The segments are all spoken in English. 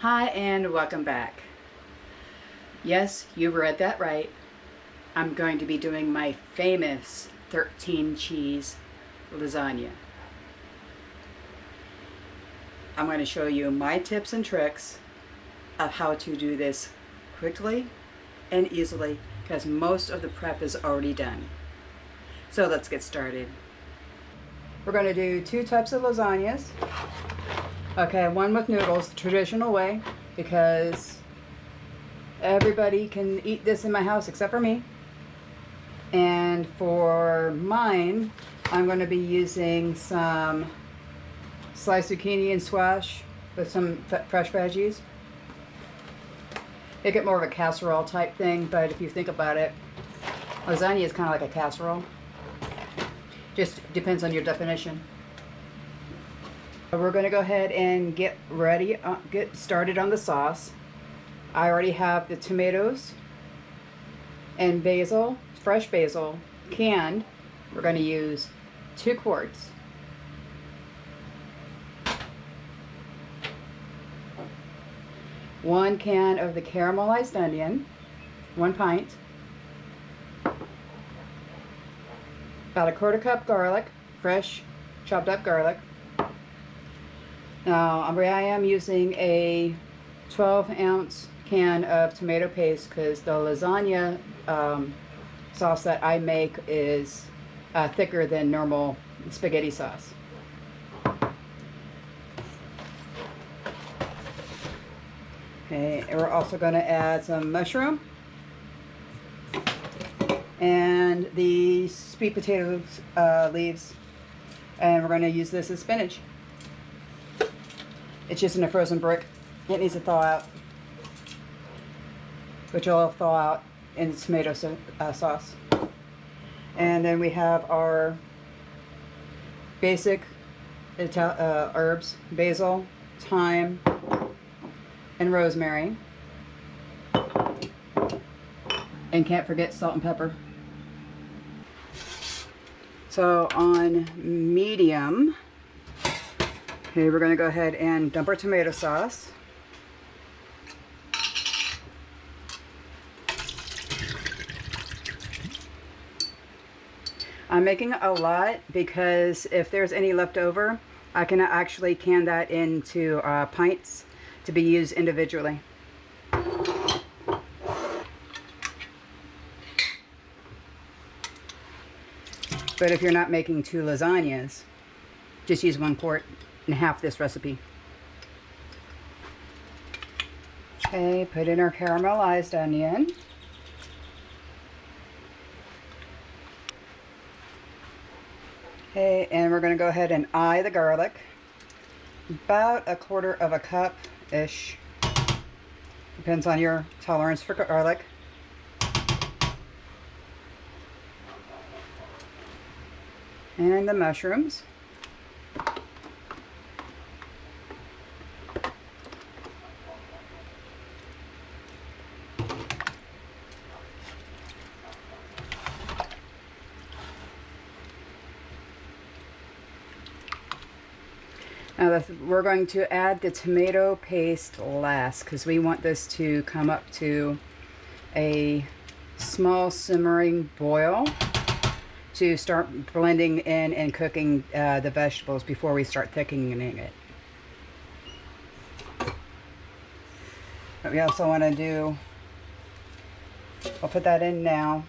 Hi and welcome back. Yes, you read that right. I'm going to be doing my famous 13 cheese lasagna. I'm going to show you my tips and tricks of how to do this quickly and easily because most of the prep is already done. So let's get started. We're going to do two types of lasagnas. Okay, one with noodles, the traditional way, because everybody can eat this in my house except for me. And for mine, I'm going to be using some sliced zucchini and squash with some fresh veggies. Make it more of a casserole type thing, but if you think about it, lasagna is kind of like a casserole. Just depends on your definition. We're going to go ahead and get started on the sauce. I already have the tomatoes and basil, fresh basil, canned. We're going to use 2 quarts. One can of the caramelized onion, 1 pint. About a 1/4 cup garlic, fresh chopped up garlic. Now I am using a 12-ounce can of tomato paste because the lasagna sauce that I make is thicker than normal spaghetti sauce. Okay, and we're also going to add some mushroom and the sweet potato leaves, and we're going to use this as spinach. It's just in a frozen brick. It needs to thaw out, which will thaw out in the tomato sauce. And then we have our basic herbs, basil, thyme, and rosemary. And can't forget salt and pepper. So on medium, okay, we're going to go ahead and dump our tomato sauce. I'm making a lot because if there's any left over, I can actually can that into pints to be used individually. But if you're not making 2 lasagnas, just use 1 quart and half this recipe. Okay, put in our caramelized onion. Okay, and we're going to go ahead and eye the garlic. About a 1/4 cup-ish. Depends on your tolerance for garlic. And the mushrooms. Now we're going to add the tomato paste last because we want this to come up to a small simmering boil to start blending in and cooking the vegetables before we start thickening it. But we also want to do, I'll put that in now,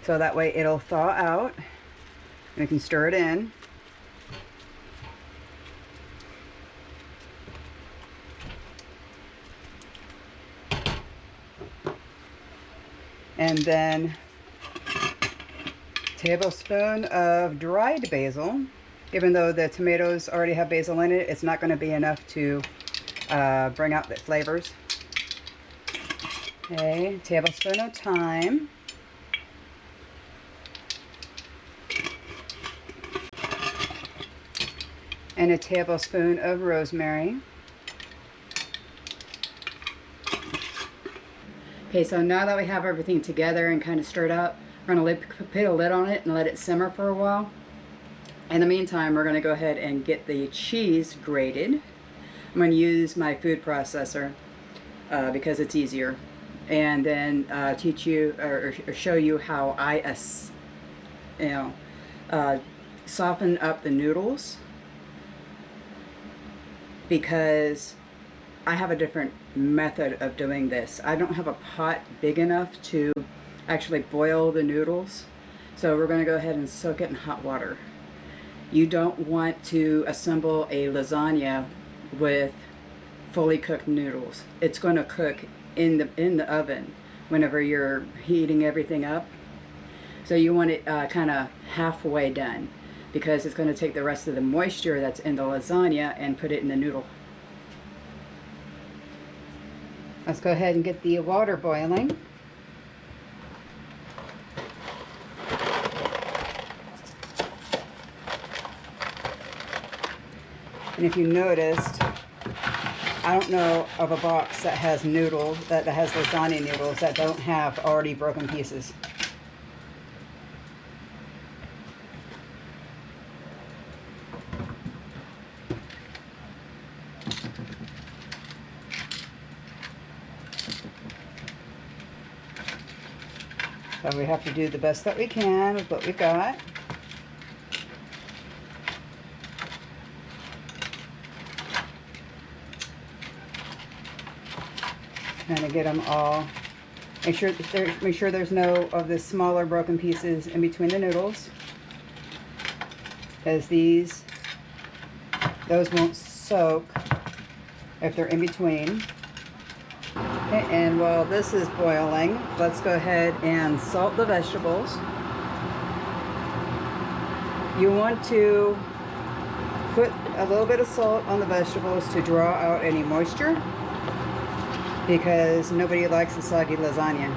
so that way it'll thaw out. We can stir it in. And then tablespoon of dried basil. Even though the tomatoes already have basil in it, it's not going to be enough to bring out the flavors. Okay, tablespoon of thyme. And a tablespoon of rosemary. Okay, so now that we have everything together and kind of stirred up, we're going to put a lid on it and let it simmer for a while. In the meantime, we're going to go ahead and get the cheese grated. I'm going to use my food processor because it's easier, and then teach you or show you how I soften up the noodles, because I have a different method of doing this. I don't have a pot big enough to actually boil the noodles, so we're going to go ahead and soak it in hot water. You don't want to assemble a lasagna with fully cooked noodles. It's going to cook in the oven whenever you're heating everything up. So you want it kind of halfway done, because it's going to take the rest of the moisture that's in the lasagna and put it in the noodle. Let's go ahead and get the water boiling. And if you noticed, I don't know of a box that has noodles, that has lasagna noodles that don't have already broken pieces. So we have to do the best that we can with what we've got. Kind of get them all. Make sure there's no of the smaller broken pieces in between the noodles, because those won't soak if they're in between. Okay, and while this is boiling, let's go ahead and salt the vegetables. You want to put a little bit of salt on the vegetables to draw out any moisture, because nobody likes a soggy lasagna.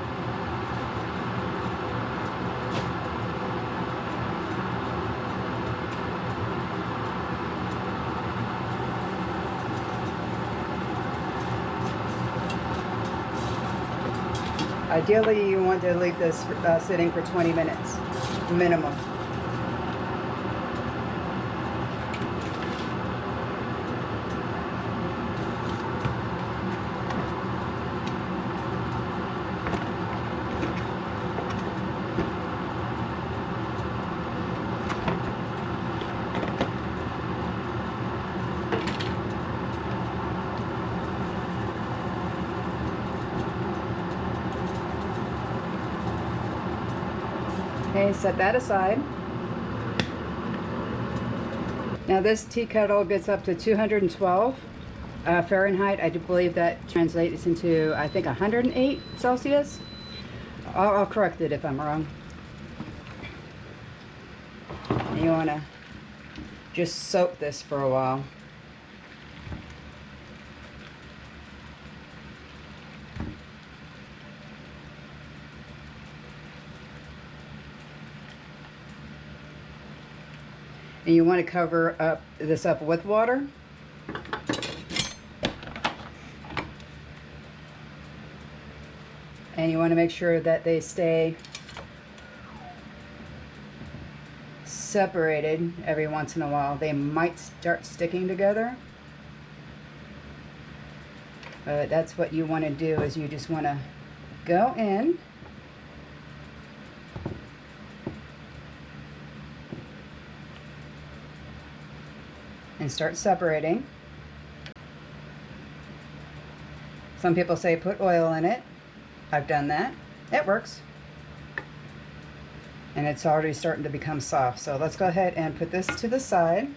Ideally, you want to leave this sitting for 20 minutes minimum. Okay, set that aside. Now this tea kettle gets up to 212 Fahrenheit. I do believe that translates into, I think, 108 Celsius. I'll correct it if I'm wrong. And you want to just soak this for a while. And you want to cover this up with water. And you want to make sure that they stay separated every once in a while. They might start sticking together. But that's what you want to do, is you just want to go in. And start separating. Some people say put oil in it. I've done that. It works. And it's already starting to become soft. So let's go ahead and put this to the side.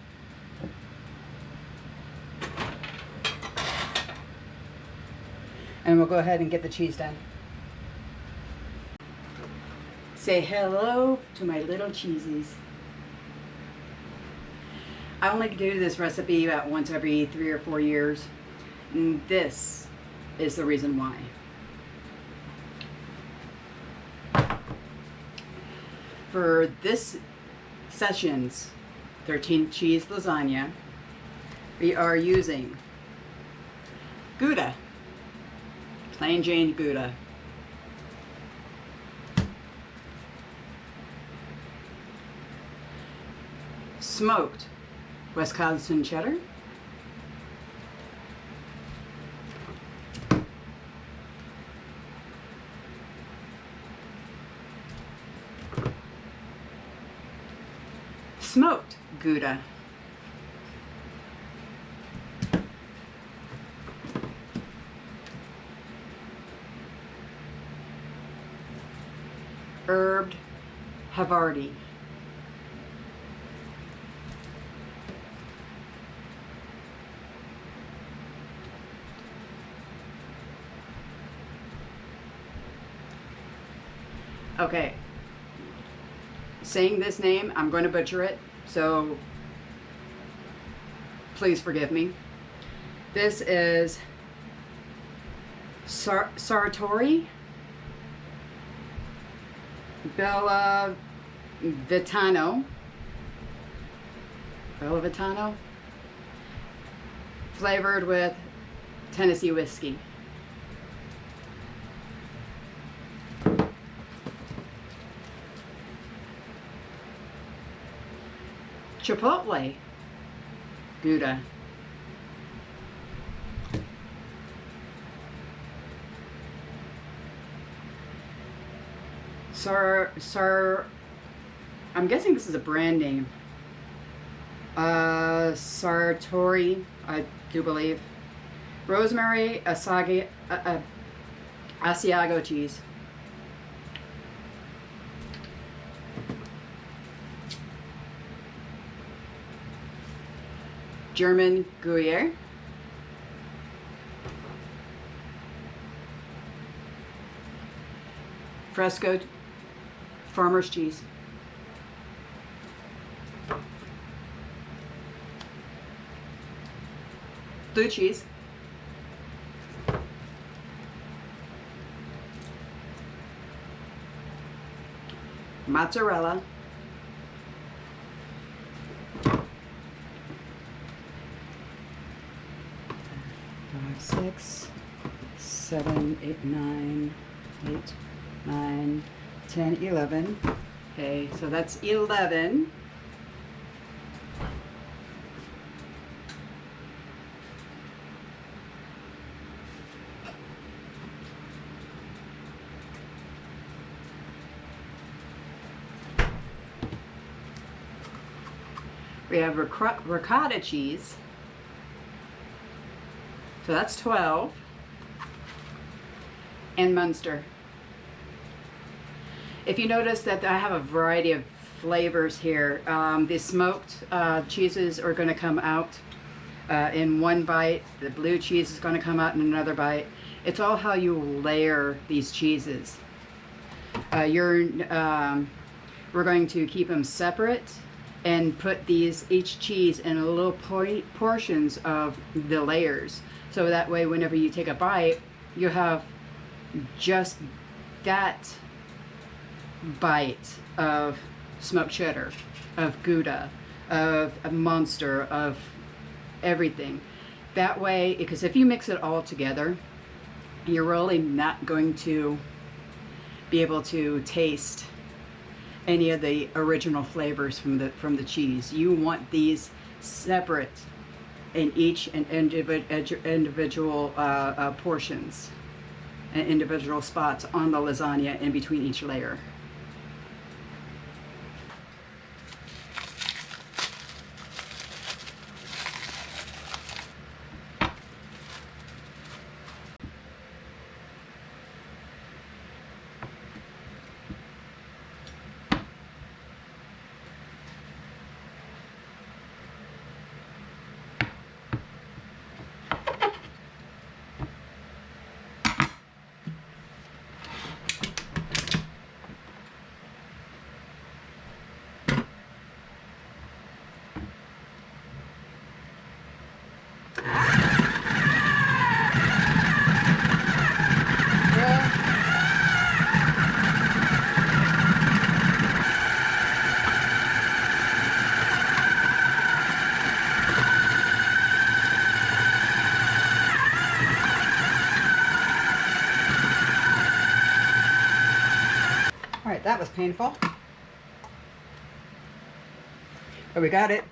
And we'll go ahead and get the cheese done. Say hello to my little cheesies. I only do this recipe about once every 3 or 4 years, and this is the reason why. For this session's 13 cheese lasagna, we are using Gouda, plain Jane Gouda. smoked Wisconsin cheddar, smoked Gouda, herbed Havarti, okay, saying this name, I'm going to butcher it, so please forgive me. This is Sartori Bella Vitano, flavored with Tennessee whiskey. Chipotle Gouda, I'm guessing this is a brand name. Sartori, I do believe. Rosemary Asiago cheese. German Gruyere. Fresco farmer's cheese. Blue cheese. Mozzarella. Five, 6, 7, 8, 9, 8, 9, 10, 11. Okay, so that's 11. We have ricotta cheese. So that's 12. And Munster. If you notice that I have a variety of flavors here, the smoked cheeses are going to come out in one bite. The blue cheese is going to come out in another bite. It's all how you layer these cheeses. We're going to keep them separate and put each cheese in little portions of the layers. So that way whenever you take a bite, you have just that bite of smoked cheddar, of Gouda, of a Munster, of everything. That way, because if you mix it all together, you're really not going to be able to taste any of the original flavors from the cheese. You want these separate in each individual portions and individual spots on the lasagna in between each layer. That was painful. But we got it.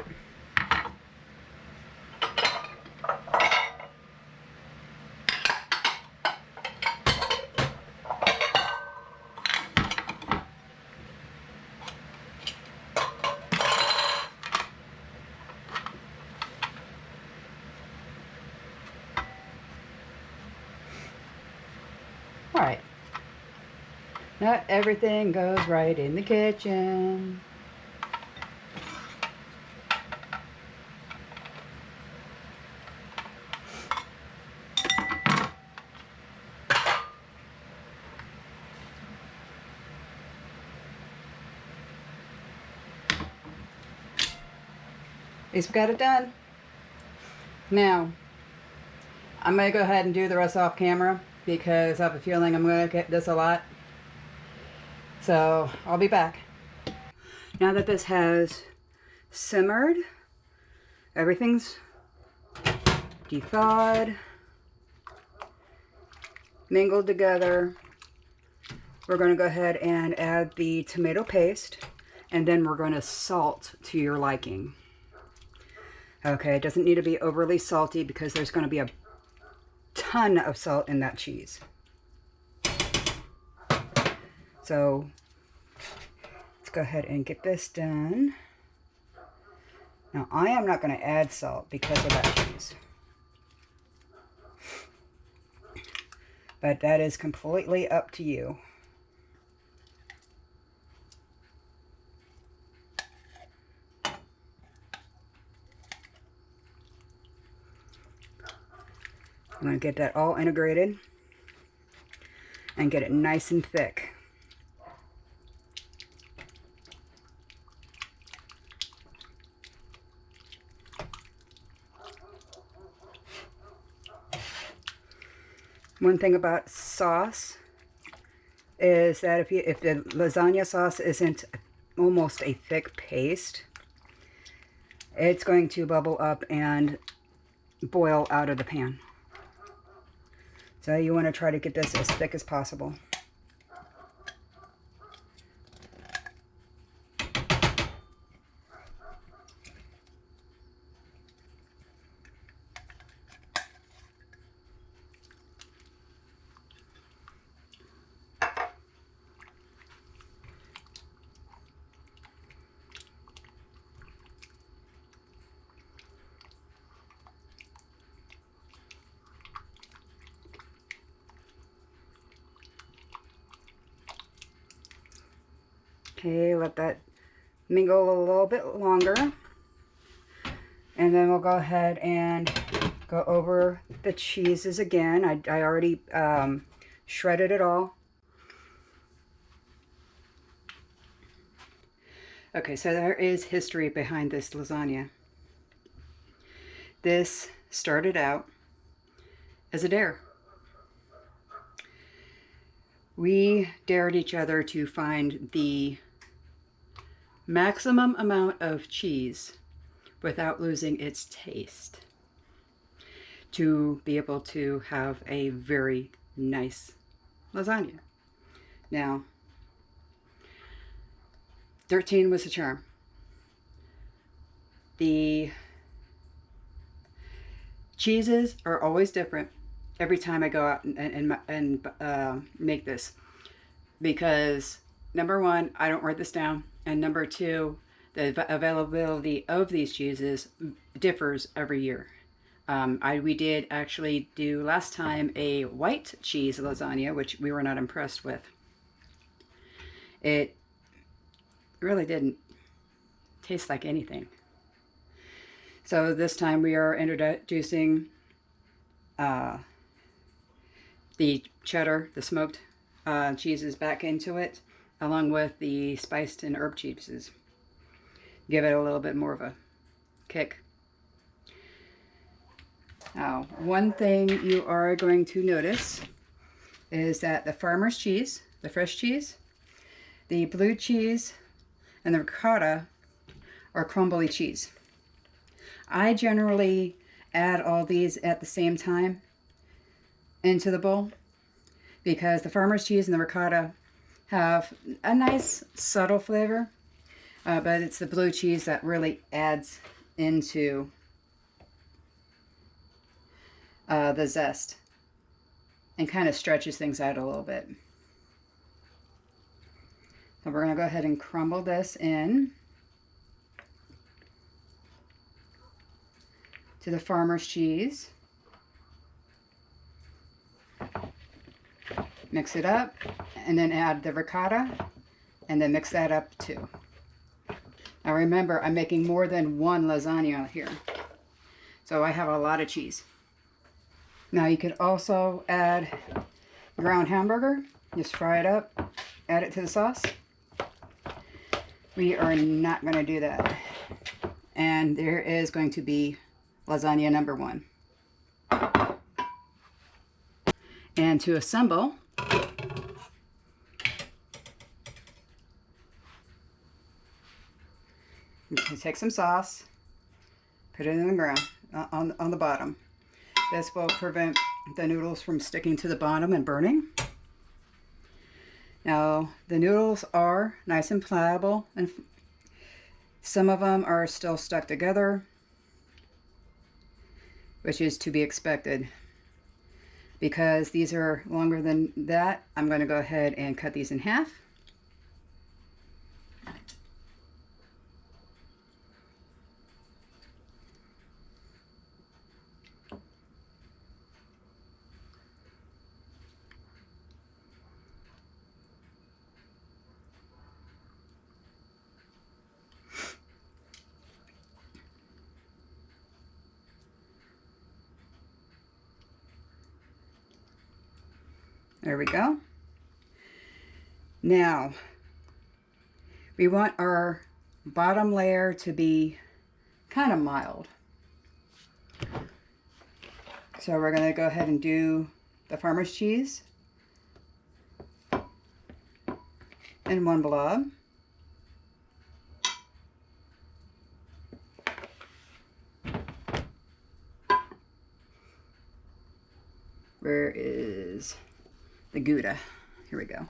All right. Not everything goes right in the kitchen. At least we got it done. Now, I'm going to go ahead and do the rest off camera because I have a feeling I'm going to get this a lot. So, I'll be back. Now that this has simmered, everything's de-thawed, mingled together, we're going to go ahead and add the tomato paste, and then we're going to salt to your liking. Okay, it doesn't need to be overly salty because there's going to be a ton of salt in that cheese. So let's go ahead and get this done. Now I am not going to add salt because of that cheese, but that is completely up to you. I'm going to get that all integrated and get it nice and thick. One thing about sauce is that if the lasagna sauce isn't almost a thick paste, it's going to bubble up and boil out of the pan. So you want to try to get this as thick as possible. Okay, let that mingle a little bit longer. And then we'll go ahead and go over the cheeses again. I already shredded it all. Okay, so there is history behind this lasagna. This started out as a dare. We dared each other to find the maximum amount of cheese without losing its taste to be able to have a very nice lasagna. Now, 13 was the charm. The cheeses are always different every time I go out and make this, because number one, I don't write this down, and number two, the availability of these cheeses differs every year. We did actually do last time a white cheese lasagna, which we were not impressed with. It really didn't taste like anything. So this time we are introducing the cheddar, the smoked cheeses back into it, along with the spiced and herb cheeses. Give it a little bit more of a kick. Now, one thing you are going to notice is that the farmer's cheese, the fresh cheese, the blue cheese, and the ricotta are crumbly cheese. I generally add all these at the same time into the bowl because the farmer's cheese and the ricotta have a nice subtle flavor, But it's the blue cheese that really adds into the zest and kind of stretches things out a little bit. So we're going to go ahead and crumble this in to the farmer's cheese. Mix it up and then add the ricotta and then mix that up too. Now remember, I'm making more than one lasagna here, so I have a lot of cheese. Now you could also add ground hamburger. Just fry it up, add it to the sauce. We are not going to do that. And there is going to be lasagna number 1. And to assemble, you take some sauce, put it in the ground, on the bottom. This will prevent the noodles from sticking to the bottom and burning. Now, the noodles are nice and pliable, and some of them are still stuck together, which is to be expected. Because these are longer than that, I'm going to go ahead and cut these in half. There we go. Now, we want our bottom layer to be kind of mild. So we're going to go ahead and do the farmer's cheese in one blob. Where is the Gouda? Here we go.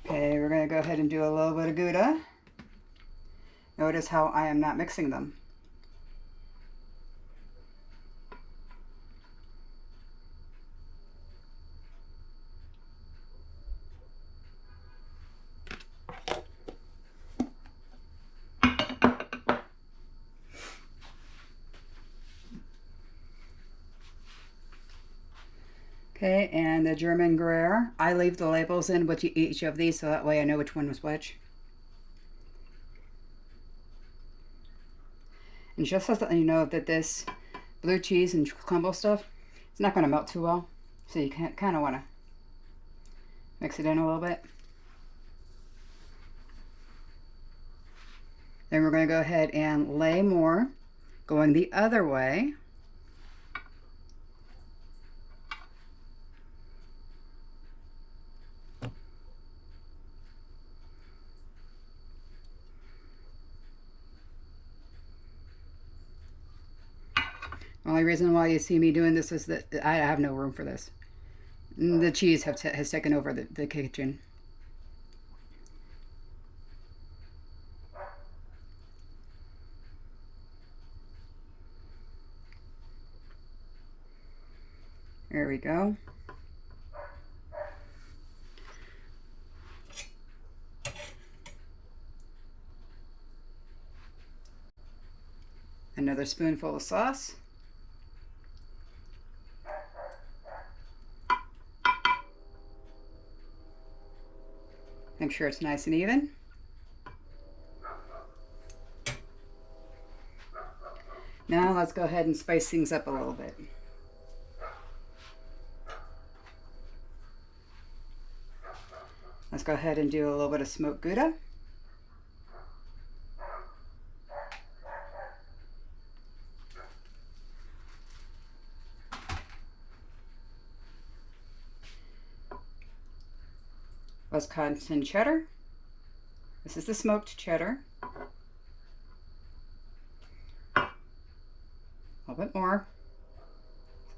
Okay, we're going to go ahead and do a little bit of Gouda. Notice how I am not mixing them. Okay, and the German Gruyere. I leave the labels in with each of these so that way I know which one was which. And just so that you know that this blue cheese and crumble stuff, it's not going to melt too well. So you kind of want to mix it in a little bit. Then we're going to go ahead and lay more, going the other way. The only reason why you see me doing this is that I have no room for this. The cheese has taken over the kitchen. There we go. Another spoonful of sauce. Make sure it's nice and even. Now let's go ahead and spice things up a little bit. Let's go ahead and do a little bit of smoked Gouda. Wisconsin cheddar. This is the smoked cheddar. A little bit more.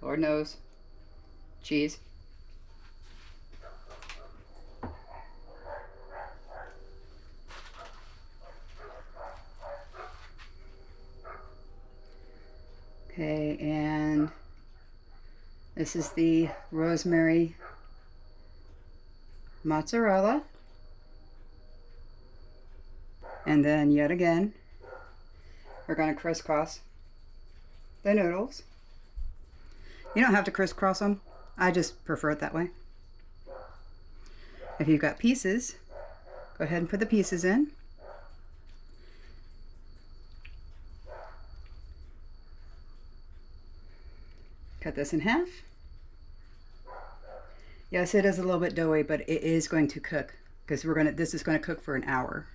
Lord knows. Cheese. Okay, and this is the rosemary mozzarella. And then yet again, we're going to crisscross the noodles. You don't have to crisscross them. I just prefer it that way. If you've got pieces, go ahead and put the pieces in. Cut this in half. Yes, it is a little bit doughy, but it is going to cook because this is going to cook for an hour.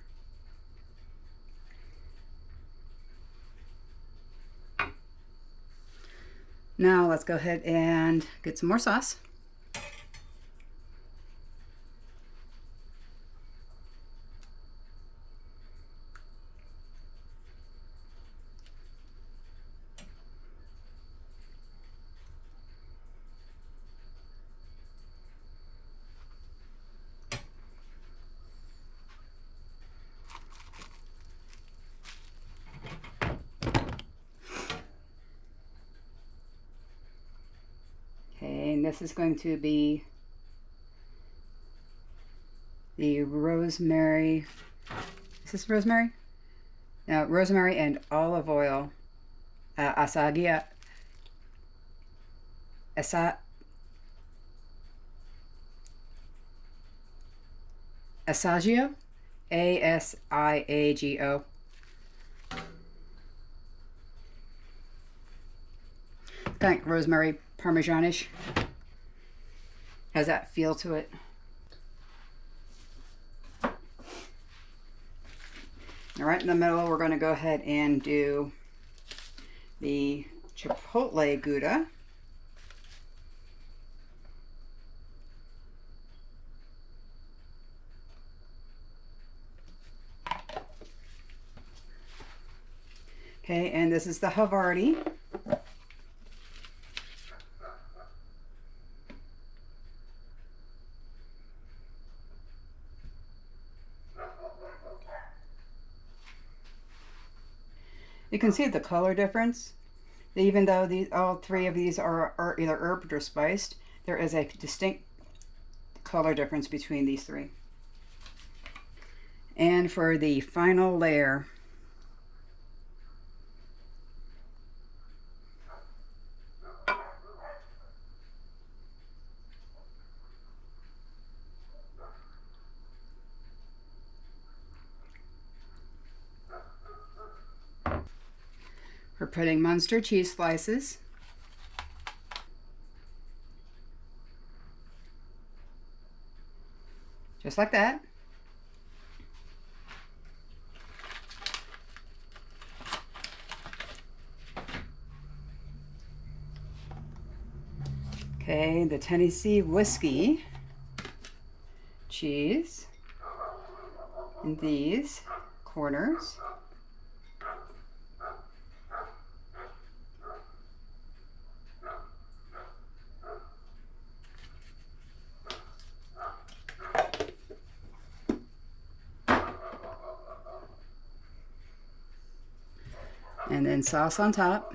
Now let's go ahead and get some more sauce. Okay, and this is going to be the rosemary. Is this rosemary? No, rosemary and olive oil. Asagio. Asagio. A-S-I-A-G-O. Kind of like rosemary parmesanish. Has that feel to it. All right, in the middle, we're going to go ahead and do the chipotle Gouda. Okay, and this is the Havarti. You can see the color difference. Even though all three of these are either herbed or spiced, there is a distinct color difference between these three. And for the final layer, we're putting Munster cheese slices. Just like that. Okay, the Tennessee whiskey cheese in these corners. And then sauce on top.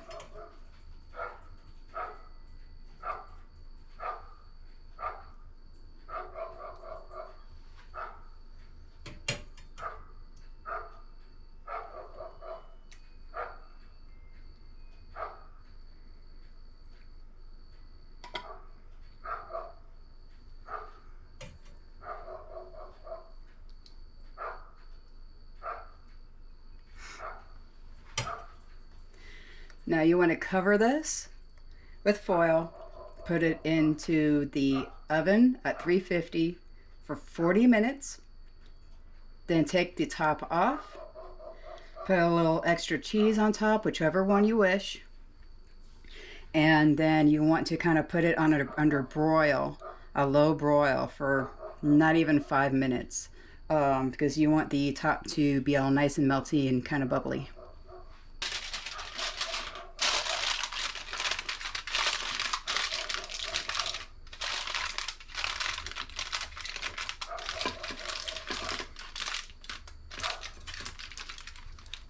Now you want to cover this with foil, put it into the oven at 350 for 40 minutes, then take the top off, put a little extra cheese on top, whichever one you wish, and then you want to kind of put it on under broil, a low broil for not even 5 minutes, because you want the top to be all nice and melty and kind of bubbly.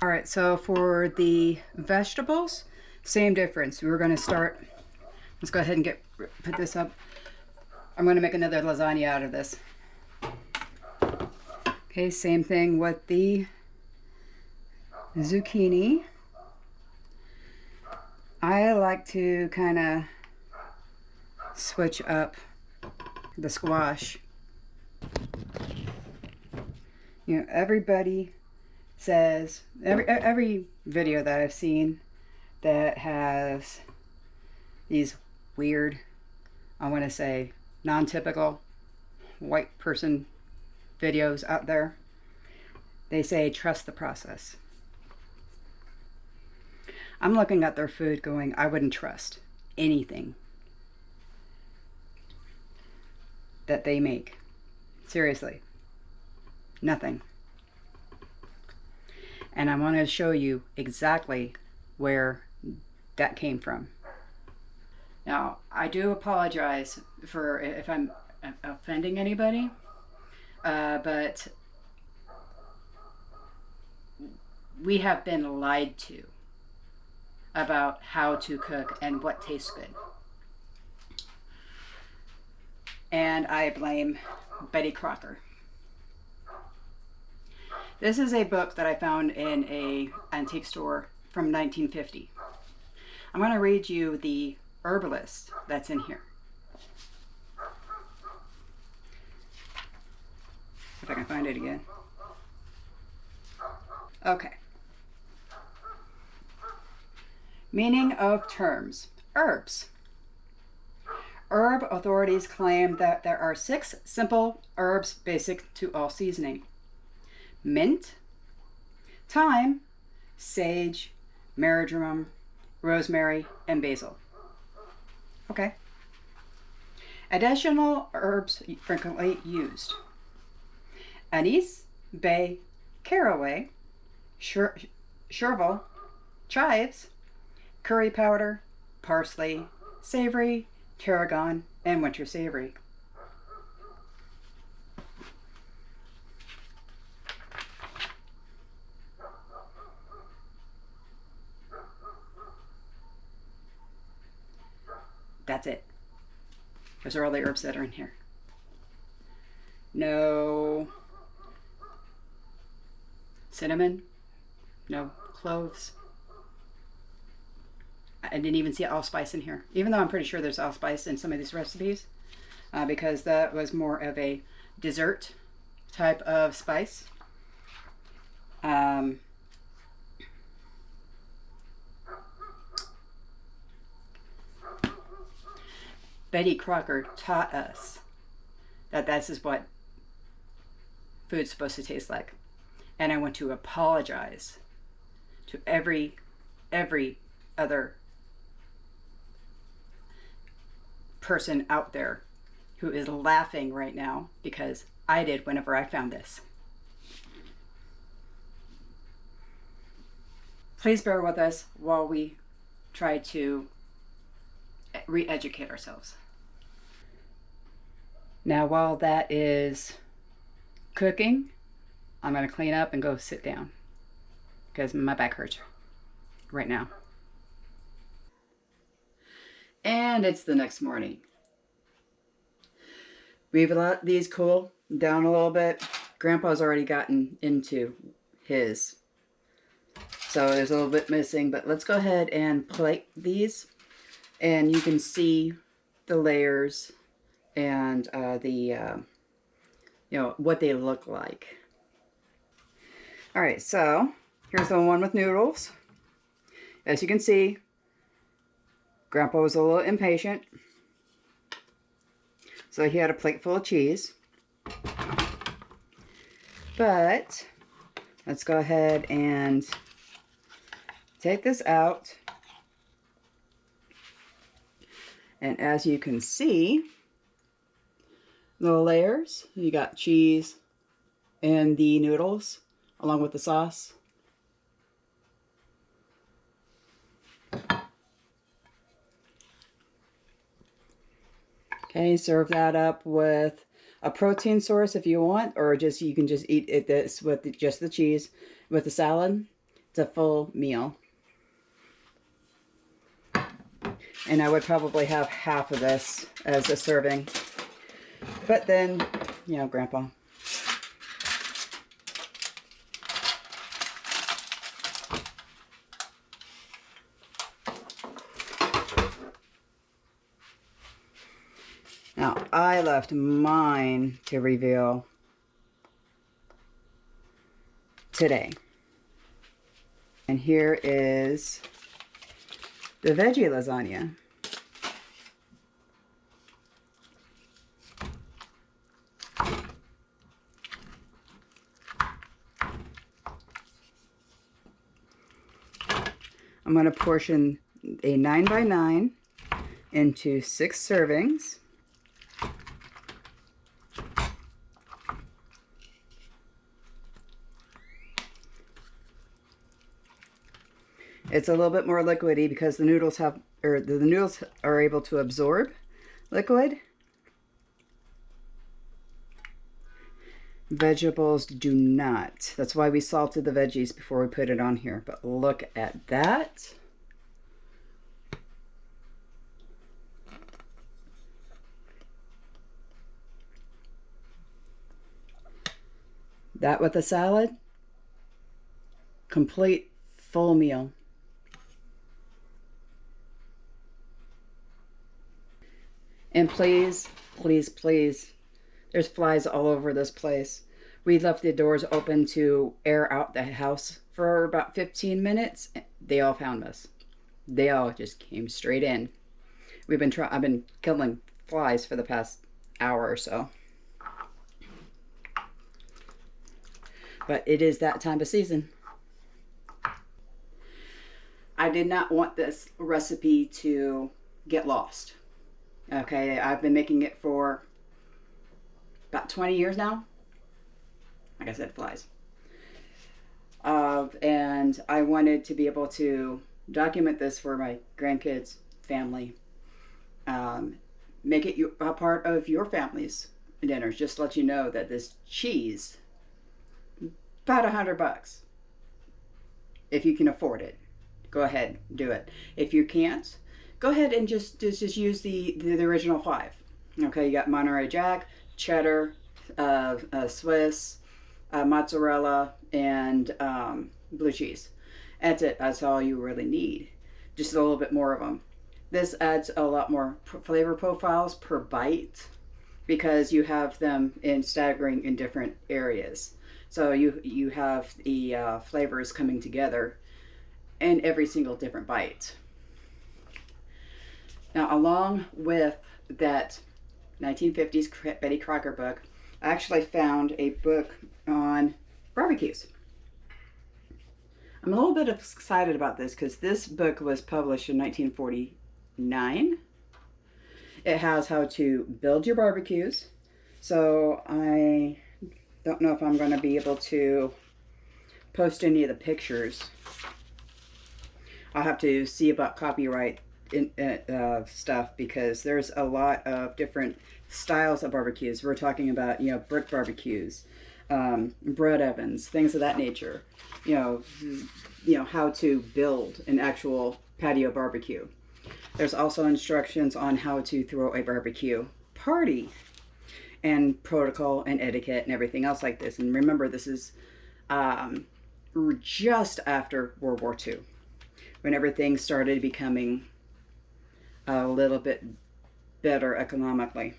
All right, so for the vegetables, Same difference. We're going to start, let's go ahead and put this up. I'm going to make another lasagna out of this. Okay, same thing with the zucchini. I like to kind of switch up the squash. You know, everybody says, every video that I've seen that has these weird, I want to say, non-typical white person videos out there, they say trust the process. I'm looking at their food going, I wouldn't trust anything that they make. Seriously. Nothing. And I want to show you exactly where that came from. Now, I do apologize for if I'm offending anybody, but we have been lied to about how to cook and what tastes good. And I blame Betty Crocker. This is a book that I found in an antique store from 1950. I'm going to read you the herbalist that's in here. If I can find it again. Okay. Meaning of terms. Herbs. Herb authorities claim that there are 6 simple herbs basic to all seasoning. Mint, thyme, sage, marjoram, rosemary, and basil. Okay. Additional herbs frequently used. Anise, bay, caraway, chervil, chives, curry powder, parsley, savory, tarragon, and winter savory. That's it. Those are all the herbs that are in here. No cinnamon, no cloves. I didn't even see allspice in here, even though I'm pretty sure there's allspice in some of these recipes, because that was more of a dessert type of spice. Betty Crocker taught us that this is what food's supposed to taste like. And I want to apologize to every other person out there who is laughing right now, because I did whenever I found this. Please bear with us while we try to re-educate ourselves. Now, while that is cooking, I'm going to clean up and go sit down because my back hurts right now. And it's the next morning. We've let these cool down a little bit. Grandpa's already gotten into his, so there's a little bit missing, but let's go ahead and plate these, and you can see the layers and you know, what they look like. All right, so here's the one with noodles. As you can see, Grandpa was a little impatient, so he had a plate full of cheese. But let's go ahead and take this out. And as you can see, little layers. You got cheese and the noodles along with the sauce. Okay, serve that up with a protein source if you want, or just you can just eat this with just the cheese with the salad. It's a full meal. And I would probably have half of this as a serving. But then, you know, Grandpa. Now, I left mine to reveal today. And here is the veggie lasagna. I'm going to portion a 9x9 into 6 servings. It's a little bit more liquidy because the noodles have, or the noodles are able to absorb liquid. Vegetables do not. That's why we salted the veggies before we put it on here. But look at that. That with a salad. Complete full meal. And please, please, please, there's flies all over this place. We left the doors open to air out the house for about 15 minutes. They all found us. They all just came straight in. I've been killing flies for the past hour or so. But it is that time of season. I did not want this recipe to get lost. Okay, I've been making it for about 20 years now. Like I said, flies. And I wanted to be able to document this for my grandkids, family. Make it a part of your family's dinners. Just to let you know that this cheese, about $100. If you can afford it, go ahead, do it. If you can't, go ahead and just use the original 5. Okay, you got Monterey Jack, cheddar, Swiss, mozzarella, and blue cheese. That's it. That's all you really need. Just a little bit more of them. This adds a lot more flavor profiles per bite because you have them staggering in different areas. So you have the flavors coming together in every single different bite. Now, along with that 1950s Betty Crocker book, I actually found a book on barbecues. I'm a little bit excited about this because this book was published in 1949. It has how to build your barbecues. So I don't know if I'm going to be able to post any of the pictures. I'll have to see about copyright stuff because there's a lot of different styles of barbecues. We're talking about, you know, brick barbecues, bread ovens, things of that nature. You know how to build an actual patio barbecue. There's also instructions on how to throw a barbecue party and protocol and etiquette and everything else like this. And remember, this is just after World War II, when everything started becoming a little bit better economically.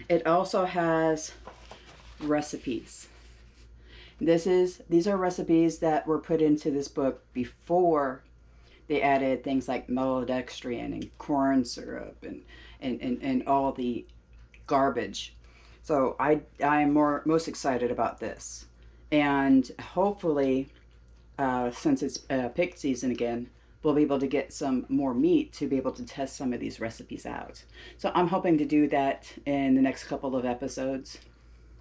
It also has recipes. These are recipes that were put into this book before they added things like maltodextrin and corn syrup and all the garbage. So I am most excited about this. And hopefully, since it's pig season again, we'll be able to get some more meat to be able to test some of these recipes out. So I'm hoping to do that in the next couple of episodes.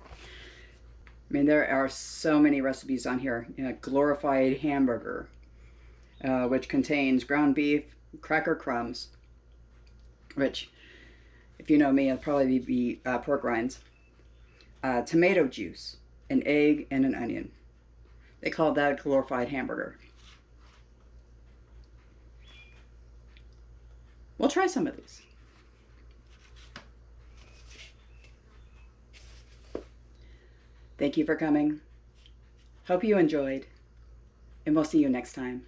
I mean, there are so many recipes on here. You know, glorified hamburger, which contains ground beef, cracker crumbs, which, if you know me, it'll probably be pork rinds, tomato juice, an egg, and an onion. They call that a glorified hamburger. We'll try some of these. Thank you for coming. Hope you enjoyed, and we'll see you next time.